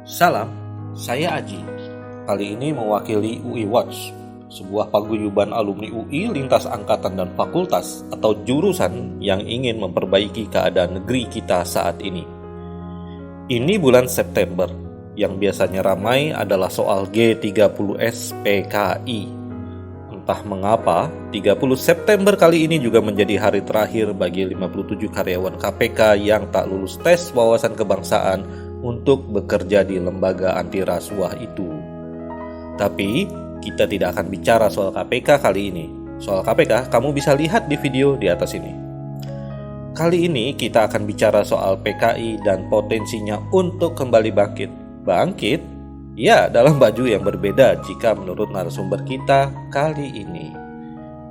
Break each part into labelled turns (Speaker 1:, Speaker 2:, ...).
Speaker 1: Salam, saya Aji. Kali ini mewakili UI Watch, sebuah paguyuban alumni UI lintas angkatan dan fakultas atau jurusan yang ingin memperbaiki keadaan negeri kita saat ini. Ini bulan September, yang biasanya ramai adalah soal G30S PKI. Entah mengapa, 30 September kali ini juga menjadi hari terakhir bagi 57 karyawan KPK yang tak lulus tes wawasan kebangsaan untuk bekerja di lembaga anti rasuah itu. Tapi, kita tidak akan bicara soal KPK kali ini. Soal KPK, kamu bisa lihat di video di atas ini. Kali ini kita akan bicara soal PKI dan potensinya untuk kembali bangkit. Bangkit? Ya, dalam baju yang berbeda jika menurut narasumber kita kali ini.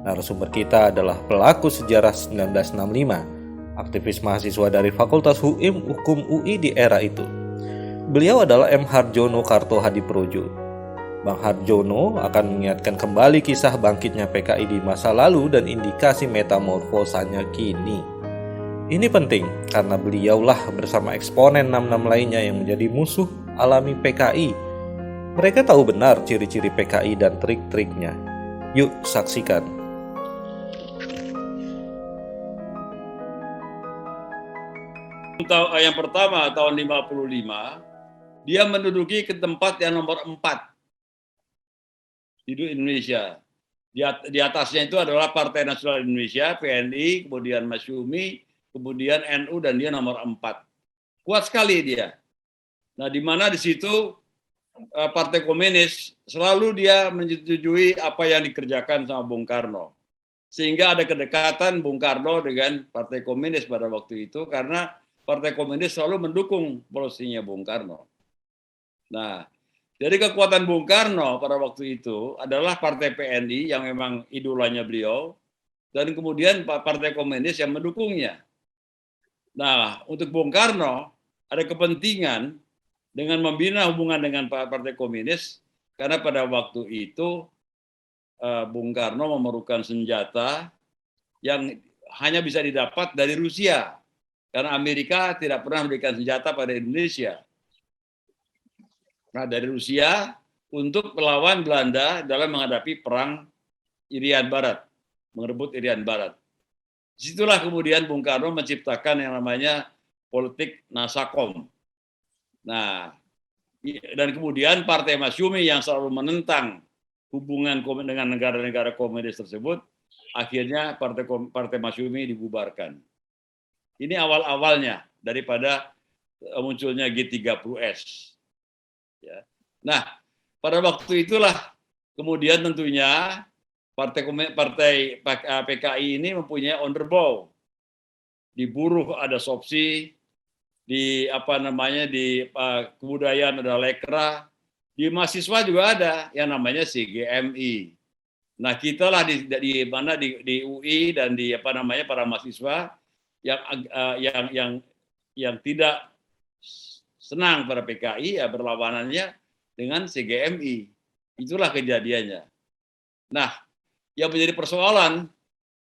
Speaker 1: Narasumber kita adalah pelaku sejarah 1965, aktivis mahasiswa dari Fakultas Hukum UI di era itu. Beliau adalah M. Hardjono Karto Hadiprojo. Bang Hardjono akan mengingatkan kembali kisah bangkitnya PKI di masa lalu dan indikasi metamorfosanya kini. Ini penting karena beliaulah bersama eksponen 66 lainnya yang menjadi musuh alami PKI. Mereka tahu benar ciri-ciri PKI dan trik-triknya. Yuk saksikan.
Speaker 2: Yang pertama tahun 55, dia menduduki ke tempat yang nomor 4 di Indonesia. Di atasnya itu adalah Partai Nasional Indonesia, PNI, kemudian Masyumi, kemudian NU, dan dia nomor 4. Kuat sekali dia. Nah, di mana di situ Partai Komunis selalu dia menyetujui apa yang dikerjakan sama Bung Karno. Sehingga ada kedekatan Bung Karno dengan Partai Komunis pada waktu itu karena Partai Komunis selalu mendukung polisinya Bung Karno. Nah, jadi kekuatan Bung Karno pada waktu itu adalah Partai PNI yang memang idolanya beliau, dan kemudian Partai Komunis yang mendukungnya. Nah, untuk Bung Karno ada kepentingan dengan membina hubungan dengan Partai Komunis karena pada waktu itu Bung Karno memerlukan senjata yang hanya bisa didapat dari Rusia karena Amerika tidak pernah memberikan senjata pada Indonesia. Nah, dari Rusia untuk melawan Belanda dalam menghadapi perang Irian Barat, merebut Irian Barat. Disitulah kemudian Bung Karno menciptakan yang namanya politik Nasakom. Nah, dan kemudian Partai Masyumi yang selalu menentang hubungan dengan negara-negara komunis tersebut, akhirnya Partai Masyumi dibubarkan. Ini awal-awalnya daripada munculnya G30S. Ya. Nah, pada waktu itulah kemudian tentunya Partai PKI ini mempunyai underbow. Di buruh ada Sopsi, di kebudayaan ada Lekra, di mahasiswa juga ada yang namanya CGMI. Nah, kita lah di UI dan di para mahasiswa yang tidak senang pada PKI ya berlawanannya dengan CGMI. Itulah kejadiannya. Nah, yang menjadi persoalan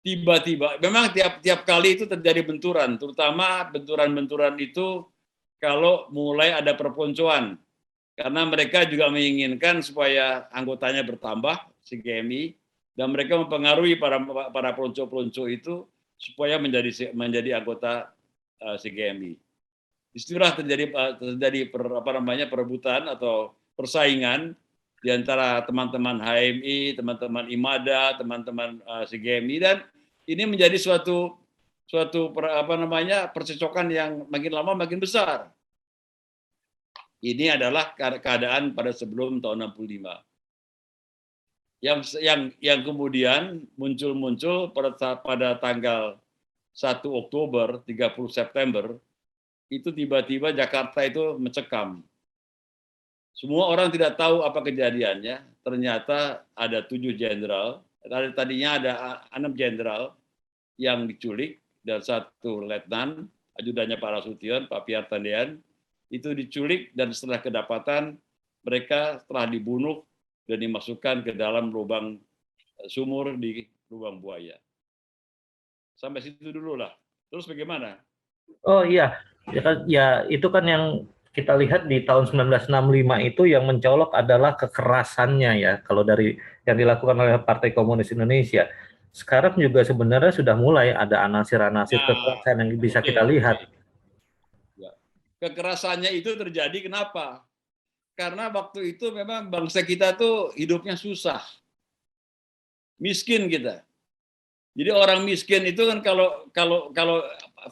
Speaker 2: tiba-tiba memang tiap kali itu terjadi benturan, terutama benturan-benturan itu kalau mulai ada perpeloncoan, karena mereka juga menginginkan supaya anggotanya bertambah CGMI dan mereka mempengaruhi para pelonco-pelonco itu supaya menjadi anggota CGMI. Disitulah terjadi perebutan atau persaingan di antara teman-teman HMI, teman-teman IMADA, teman-teman CGMI, dan ini menjadi suatu percecokan yang makin lama makin besar. Ini adalah keadaan pada sebelum tahun 65. Yang kemudian muncul pada tanggal 1 Oktober, 30 September, itu tiba-tiba Jakarta itu mencekam. Semua orang tidak tahu apa kejadiannya. Ternyata ada 7 jenderal. Tadinya ada 6 jenderal yang diculik dan 1 letnan, ajudannya Pak Rasution, Pak Piar Tandean, itu diculik dan setelah kedapatan mereka telah dibunuh dan dimasukkan ke dalam lubang sumur di lubang buaya. Sampai situ dulu lah. Terus bagaimana?
Speaker 3: Oh iya, ya itu kan yang
Speaker 1: kita lihat di tahun 1965 itu yang mencolok adalah kekerasannya ya, kalau dari yang dilakukan oleh Partai Komunis Indonesia. Sekarang juga sebenarnya sudah mulai ada anasir-anasir
Speaker 2: Nah,
Speaker 1: kekerasan yang bisa
Speaker 2: oke,
Speaker 1: kita
Speaker 2: oke.
Speaker 1: lihat.
Speaker 2: Ya. Kekerasannya itu terjadi kenapa? Karena waktu itu memang bangsa kita tuh hidupnya susah, miskin kita. Jadi orang miskin itu kan kalau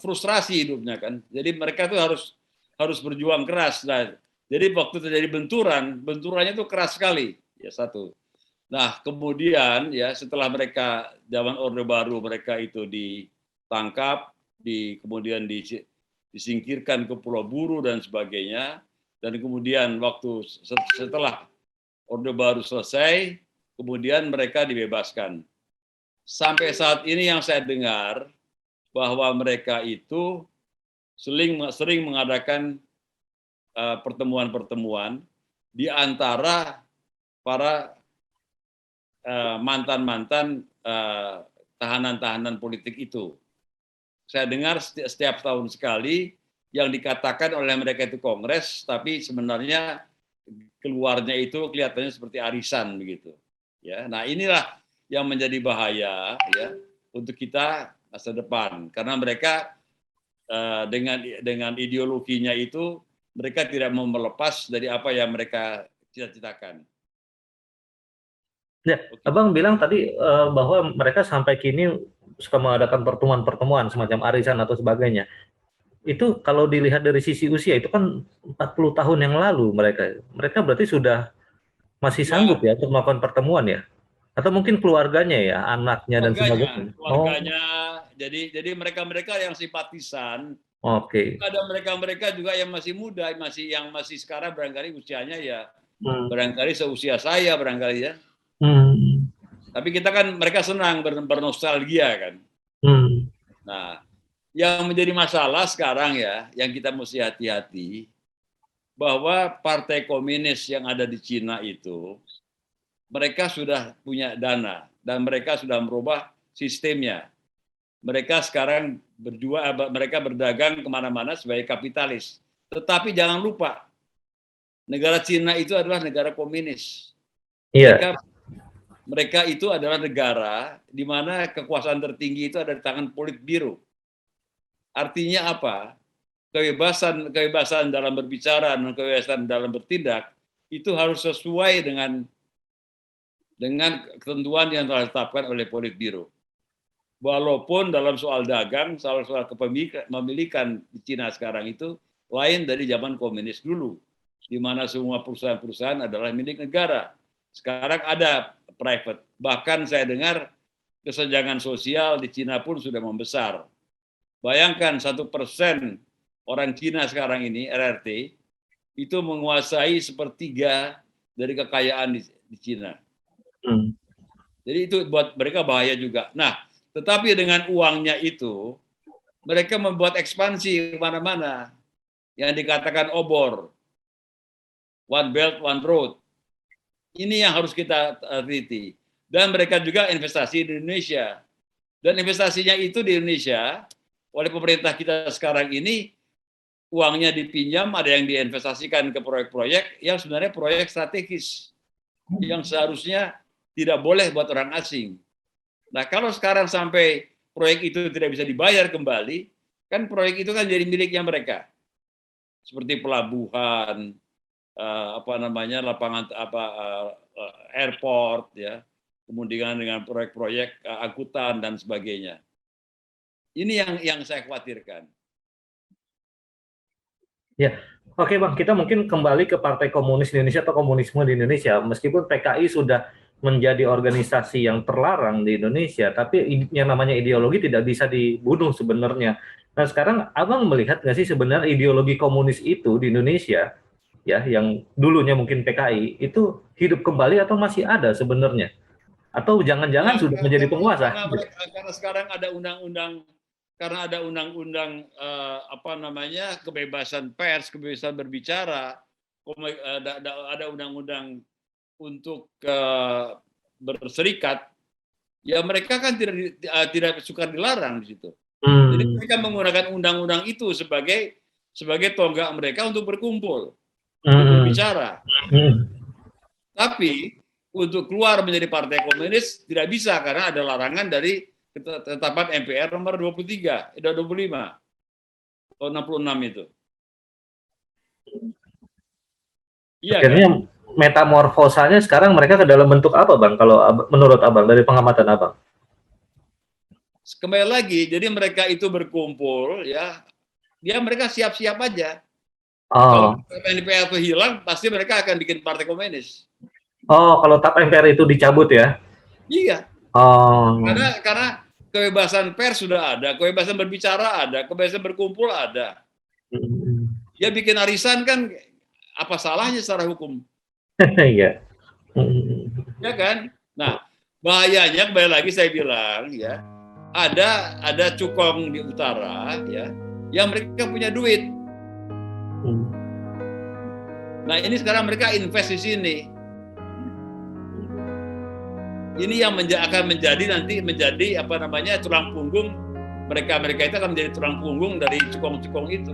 Speaker 2: frustrasi hidupnya kan. Jadi mereka tuh harus berjuang keras. Nah, jadi waktu terjadi benturannya tuh keras sekali. Ya satu. Nah, kemudian ya setelah mereka zaman Orde Baru mereka itu ditangkap, kemudian disingkirkan ke Pulau Buru dan sebagainya. Dan kemudian waktu setelah Orde Baru selesai, kemudian mereka dibebaskan. Sampai saat ini yang saya dengar bahwa mereka itu sering mengadakan pertemuan-pertemuan di antara para mantan-mantan tahanan-tahanan politik itu. Saya dengar setiap tahun sekali yang dikatakan oleh mereka itu kongres, tapi sebenarnya keluarnya itu kelihatannya seperti arisan begitu. Ya, nah inilah yang menjadi bahaya ya untuk kita masa depan karena mereka dengan ideologinya itu mereka tidak mau melepas dari apa yang mereka cita-citakan.
Speaker 1: Ya,
Speaker 2: Oke.
Speaker 1: Abang bilang tadi bahwa mereka sampai kini suka mengadakan pertemuan-pertemuan semacam arisan atau sebagainya. Itu kalau dilihat dari sisi usia itu kan 40 tahun yang lalu mereka. Mereka berarti sudah masih sanggup
Speaker 2: Ya,
Speaker 1: ya untuk melakukan pertemuan ya? Atau mungkin keluarganya ya, anaknya dan sebagainya. Oh,
Speaker 2: keluarganya. Jadi mereka-mereka yang simpatisan
Speaker 1: oke.
Speaker 2: ada mereka-mereka juga yang masih muda, yang masih sekarang barangkali usianya ya
Speaker 1: Hmm.
Speaker 2: barangkali seusia saya barangkali ya.
Speaker 1: Hmm.
Speaker 2: Tapi kita kan mereka senang bernostalgia kan.
Speaker 1: Hmm.
Speaker 2: Nah, yang menjadi masalah sekarang ya, yang kita mesti hati-hati bahwa partai komunis yang ada di Cina itu mereka sudah punya dana dan mereka sudah merubah sistemnya. Mereka sekarang mereka berdagang kemana-mana sebagai kapitalis. Tetapi jangan lupa, negara Cina itu adalah negara komunis.
Speaker 1: Iya.
Speaker 2: Mereka mereka itu adalah negara di mana kekuasaan tertinggi itu ada di tangan Politbiro. Artinya apa? Kebebasan dalam berbicara dan kebebasan dalam bertindak itu harus sesuai dengan ketentuan yang telah ditetapkan oleh Politbiro. Walaupun dalam soal dagang, soal kepemilikan di Cina sekarang itu lain dari zaman komunis dulu, di mana semua perusahaan-perusahaan adalah milik negara. Sekarang ada private. Bahkan saya dengar kesenjangan sosial di Cina pun sudah membesar. Bayangkan 1% orang Cina sekarang ini, RRT, itu menguasai sepertiga dari kekayaan di Cina.
Speaker 1: Hmm.
Speaker 2: Jadi itu buat mereka bahaya juga. Nah, tetapi dengan uangnya itu, mereka membuat ekspansi kemana-mana. Yang dikatakan obor. One Belt, One Road. Ini yang harus kita teliti. Dan mereka juga investasi di Indonesia. Dan investasinya itu di Indonesia, oleh pemerintah kita sekarang ini, uangnya dipinjam, ada yang diinvestasikan ke proyek-proyek yang sebenarnya proyek strategis. Yang seharusnya tidak boleh buat orang asing. Nah, kalau sekarang sampai proyek itu tidak bisa dibayar kembali, kan proyek itu kan jadi miliknya mereka. Seperti pelabuhan, lapangan airport ya. Kemudian dengan proyek-proyek angkutan dan sebagainya. Ini yang saya khawatirkan.
Speaker 1: Ya, oke Bang, kita mungkin kembali ke Partai Komunis Indonesia atau komunisme di Indonesia. Meskipun PKI sudah menjadi organisasi yang terlarang di Indonesia, tapi yang namanya ideologi tidak bisa dibunuh sebenarnya. Nah, sekarang Abang melihat nggak sih sebenarnya ideologi komunis itu di Indonesia, ya, yang dulunya mungkin PKI, itu hidup kembali atau masih ada sebenarnya? Atau jangan-jangan
Speaker 2: Ya,
Speaker 1: sudah menjadi penguasa?
Speaker 2: karena sekarang ada undang-undang kebebasan pers, kebebasan berbicara, ada undang-undang untuk berserikat, ya mereka kan tidak suka dilarang di situ. Jadi
Speaker 1: Hmm.
Speaker 2: mereka menggunakan undang-undang itu sebagai sebagai tonggak mereka untuk berkumpul, untuk berbicara. Tapi untuk keluar menjadi partai komunis tidak bisa karena ada larangan dari ketetapan MPR nomor 25 tahun 66 itu. Iya
Speaker 1: Akhirnya
Speaker 2: kan?
Speaker 1: metamorfosanya sekarang mereka ke dalam bentuk apa, Bang? Kalau menurut Abang, dari pengamatan Abang?
Speaker 2: Kembali lagi, jadi mereka itu berkumpul, ya, mereka siap-siap aja. Kalau MPR itu hilang, pasti mereka akan bikin partai komunis.
Speaker 1: Oh, kalau tap MPR itu dicabut ya?
Speaker 2: Iya.
Speaker 1: Oh.
Speaker 2: Karena kebebasan pers sudah ada, kebebasan berbicara ada, kebebasan berkumpul ada. Dia bikin arisan kan, apa salahnya secara hukum?
Speaker 1: Iya.
Speaker 2: Ya kan? Nah, bahayanya kembali lagi saya bilang, ya, ada cukong di utara, ya, yang mereka punya duit. Nah, ini sekarang mereka invest di sini. Ini yang akan menjadi apa namanya, tulang punggung mereka itu akan menjadi tulang punggung dari cukong-cukong itu.